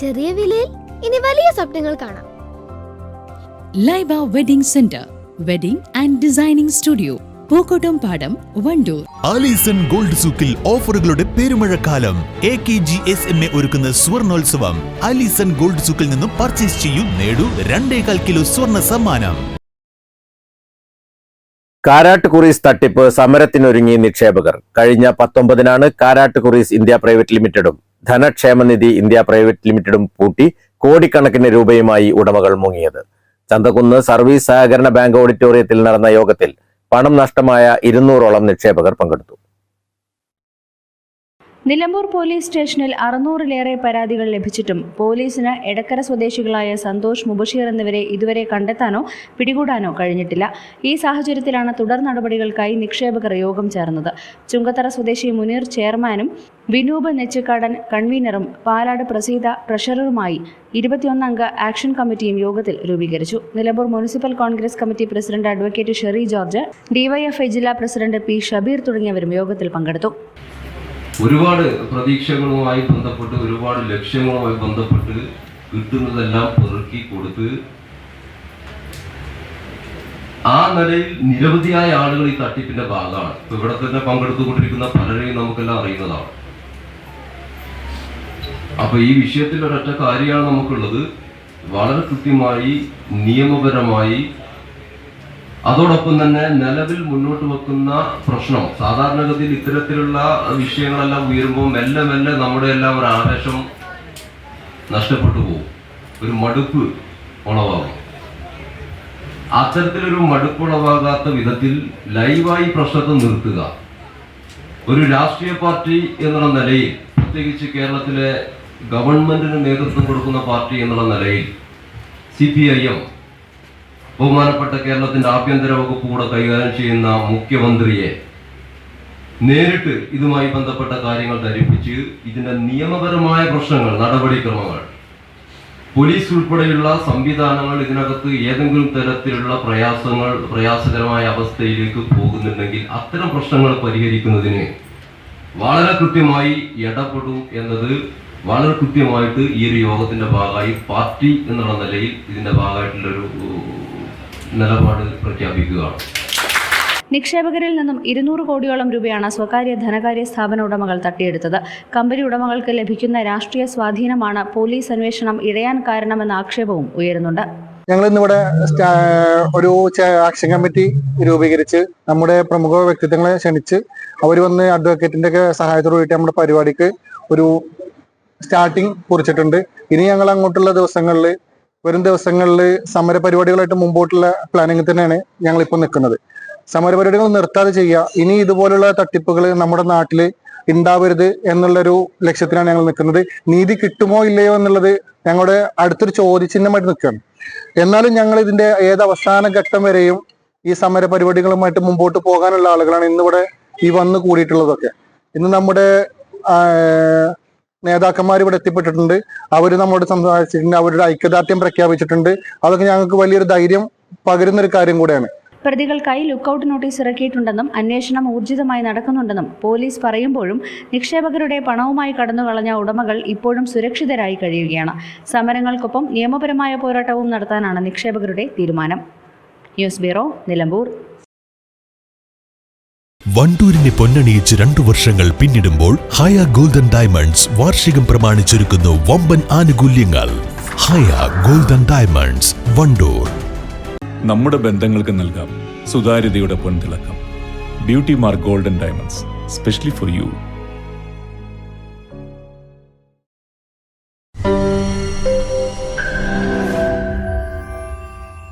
ചെറിയ വിലയിൽ ഇനി വലിയ സ്വപ്നങ്ങൾ കാണാം. Laiba wedding center, wedding and designing studio, Pookkottum Padam, Wandoor. Alison gold സൂക്കിൽ ഓഫറുകളുടെ പെരുമഴക്കാലം. AKGSMA ഒരുക്കുന്ന സ്വർണോത്സവം. ആലീസൺ ഗോൾഡ് സൂക്കിൽ നിന്നും പർച്ചേസ് ചെയ്യൂ, നേടൂ 2.25 കിലോ സ്വർണ്ണ സമ്മാനം. കാരാട്ട് കുറീസ് തട്ടിപ്പ് സമരത്തിനൊരുങ്ങി നിക്ഷേപകർ. കഴിഞ്ഞ 19-നാണ് കാരാട്ട് കുറീസ് ഇന്ത്യ പ്രൈവറ്റ് ലിമിറ്റഡും ധനക്ഷേമനിധി ഇന്ത്യ പ്രൈവറ്റ് ലിമിറ്റഡും പൂട്ടി കോടിക്കണക്കിന് രൂപയുമായി ഉടമകൾ മുങ്ങിയത്. ചന്തക്കുന്ന് സർവീസ് സഹകരണ ബാങ്ക് ഓഡിറ്റോറിയത്തിൽ നടന്ന യോഗത്തിൽ പണം നഷ്ടമായ 200ഓളം നിക്ഷേപകർ പങ്കെടുത്തു. നിലമ്പൂർ പോലീസ് സ്റ്റേഷനിൽ 600-ലേറെ പരാതികൾ ലഭിച്ചിട്ടും പോലീസിന് എടക്കര സ്വദേശികളായ സന്തോഷ്, മുബഷീർ എന്നിവരെ ഇതുവരെ കണ്ടെത്താനോ പിടികൂടാനോ കഴിഞ്ഞിട്ടില്ല. ഈ സാഹചര്യത്തിലാണ് തുടർ നടപടികൾക്കായി നിക്ഷേപകർ യോഗം ചേർന്നത്. ചുങ്കത്തറ സ്വദേശി മുനീർ ചെയർമാനും വിനൂപ് നെച്ചിക്കാടൻ കൺവീനറും പാലാട് പ്രസീത ട്രഷററുമായി 21-അംഗ ആക്ഷൻ കമ്മിറ്റിയും യോഗത്തിൽ രൂപീകരിച്ചു. Nilambur municipal Congress committee president advocate Sherry George, DYFI ജില്ലാ പ്രസിഡന്റ് P ഷബീർ തുടങ്ങിയവരും യോഗത്തിൽ പങ്കെടുത്തു. ഒരുപാട് പ്രതീക്ഷകളുമായി ബന്ധപ്പെട്ട്, ഒരുപാട് ലക്ഷ്യങ്ങളുമായി ബന്ധപ്പെട്ട് കിട്ടുന്നതെല്ലാം പെറുക്കി കൊടുത്ത് ആ നിലയിൽ നിരവധിയായ ആളുകൾ ഈ തട്ടിപ്പിന്റെ ഭാഗമാണ്. ഇവിടെ തന്നെ പങ്കെടുത്തുകൊണ്ടിരിക്കുന്ന പലരെയും നമുക്കെല്ലാം അറിയുന്നതാണ്. അപ്പൊ ഈ വിഷയത്തിൽ ഒരൊറ്റ കാര്യമാണ് നമുക്കുള്ളത്. വളരെ കൃത്യമായി നിയമപരമായി അതോടൊപ്പം തന്നെ നിലവിൽ മുന്നോട്ട് വെക്കുന്ന പ്രശ്നം, സാധാരണഗതിയിൽ ഇത്തരത്തിലുള്ള വിഷയങ്ങളെല്ലാം ഉയരുമ്പോൾ മെല്ലെ മെല്ലെ നമ്മുടെ എല്ലാം ഒരു ആവേശം നഷ്ടപ്പെട്ടു പോകും, ഒരു മടുപ്പ് ഉളവാകും. അത്തരത്തിലൊരു മടുപ്പുളവാകാത്ത വിധത്തിൽ ലൈവായി പ്രശ്നത്തെ നിർത്തുക. ഒരു രാഷ്ട്രീയ പാർട്ടി എന്നുള്ള നിലയിൽ, പ്രത്യേകിച്ച് കേരളത്തിലെ ഗവൺമെന്റിന് നേതൃത്വം കൊടുക്കുന്ന പാർട്ടി എന്നുള്ള നിലയിൽ CPIM ബഹുമാനപ്പെട്ട കേരളത്തിന്റെ ആഭ്യന്തര വകുപ്പ് കൂടെ കൈകാര്യം ചെയ്യുന്ന മുഖ്യമന്ത്രിയെ നേരിട്ട് ഇതുമായി ബന്ധപ്പെട്ട കാര്യങ്ങൾ ധരിപ്പിച്ച് ഇതിന്റെ നിയമപരമായ പ്രശ്നങ്ങൾ, നടപടിക്രമങ്ങൾ, പോലീസ് ഉൾപ്പെടെയുള്ള സംവിധാനങ്ങൾ ഇതിനകത്ത് ഏതെങ്കിലും തരത്തിലുള്ള പ്രയാസകരമായ അവസ്ഥയിലേക്ക് പോകുന്നുണ്ടെങ്കിൽ അത്തരം പ്രശ്നങ്ങൾ പരിഹരിക്കുന്നതിന് വളരെ കൃത്യമായി ഇടപെടും എന്നത് വളരെ കൃത്യമായിട്ട് ഈ ഒരു യോഗത്തിന്റെ ഭാഗമായി പാർട്ടി എന്നുള്ള നിലയിൽ ഇതിന്റെ ഭാഗമായിട്ടുള്ളൊരു നിലപാട് പ്രഖ്യാപിക്കുകയാണ്. നിക്ഷേപകരിൽ നിന്നും 200 കോടിയോളം രൂപയാണ് സ്വകാര്യ ധനകാര്യ സ്ഥാപന ഉടമകൾ തട്ടിയെടുത്തത്. കമ്പനി ഉടമകൾക്ക് ലഭിക്കുന്ന രാഷ്ട്രീയ സ്വാധീനമാണ് പോലീസ് അന്വേഷണം ഇഴയാൻ കാരണമെന്ന ആക്ഷേപവും ഉയരുന്നുണ്ട്. ഞങ്ങൾ ഇന്നിവിടെ ഒരു ആക്ഷൻ കമ്മിറ്റി രൂപീകരിച്ച് നമ്മുടെ പ്രമുഖ വ്യക്തിത്വങ്ങളെ ക്ഷണിച്ച് അവർ വന്ന് അഡ്വക്കേറ്റിന്റെ ഒക്കെ സഹായത്തോട് കൂടിയിട്ട് നമ്മുടെ പരിപാടിക്ക് ഒരു സ്റ്റാർട്ടിങ് കുറിച്ചിട്ടുണ്ട്. ഇനി ഞങ്ങൾ അങ്ങോട്ടുള്ള ദിവസങ്ങളിൽ, വരും ദിവസങ്ങളിൽ സമരപരിപാടികളായിട്ട് മുമ്പോട്ടുള്ള പ്ലാനിങ് തന്നെയാണ് ഞങ്ങളിപ്പോൾ നിൽക്കുന്നത്. സമരപരിപാടികൾ നിർത്താതെ ചെയ്യുക. ഇനി ഇതുപോലുള്ള തട്ടിപ്പുകൾ നമ്മുടെ നാട്ടിൽ ഉണ്ടാവരുത് എന്നുള്ളൊരു ലക്ഷ്യത്തിലാണ് ഞങ്ങൾ നിൽക്കുന്നത്. നീതി കിട്ടുമോ ഇല്ലയോ എന്നുള്ളത് ഞങ്ങളുടെ അടുത്തൊരു ചോദ്യചിഹ്നമായിട്ട് നിൽക്കുകയാണ്. എന്നാലും ഞങ്ങൾ ഇതിന്റെ ഏത് അവസാന ഘട്ടം വരെയും ഈ സമരപരിപാടികളുമായിട്ട് മുമ്പോട്ട് പോകാനുള്ള ആളുകളാണ് ഇന്നിവിടെ ഈ വന്ന് കൂടിയിട്ടുള്ളതൊക്കെ. ഇന്ന് നമ്മുടെ നേതാക്കന്മാർ ഇവിടെ എത്തിപ്പെട്ടിട്ടുണ്ട്. അവർ നമ്മളോട് സംസാരിച്ചിട്ടുണ്ട്, അവരുടെ ഐക്യദാർഢ്യം പ്രഖ്യാപിച്ചിട്ടുണ്ട്. അതൊക്കെ ഞങ്ങൾക്ക് വലിയൊരു ധൈര്യം പകരുന്നൊരു കാര്യം കൂടെയാണ്. പ്രതികൾക്കായി ലുക്കൌട്ട് നോട്ടീസ് ഇറക്കിയിട്ടുണ്ടെന്നും അന്വേഷണം ഊർജിതമായി നടക്കുന്നുണ്ടെന്നും പോലീസ് പറയുമ്പോഴും നിക്ഷേപകരുടെ പണവുമായി കടന്നുകളഞ്ഞ ഉടമകൾ ഇപ്പോഴും സുരക്ഷിതരായി കഴിയുകയാണ്. സമരങ്ങൾക്കൊപ്പം നിയമപരമായ പോരാട്ടവും നടത്താനാണ് നിക്ഷേപകരുടെ തീരുമാനം. News bureau, Nilambur. വണ്ടൂരിനെ പൊന്നണിയിച്ച് 2 വർഷങ്ങൾ പിന്നിടുമ്പോൾ ഹയ ഗോൾഡൻ ഡയമണ്ട്സ് വാർഷികം പ്രമാണിച്ചൊരുക്കുന്നു വമ്പൻ ആനുകൂല്യങ്ങൾ. Haya golden diamonds, Wandoor. നമ്മുടെ ബന്ധങ്ങൾക്ക് നൽകാം സുതാര്യതയുടെ പൊൻതിളക്കം. Beauty mark golden diamonds, specially for U.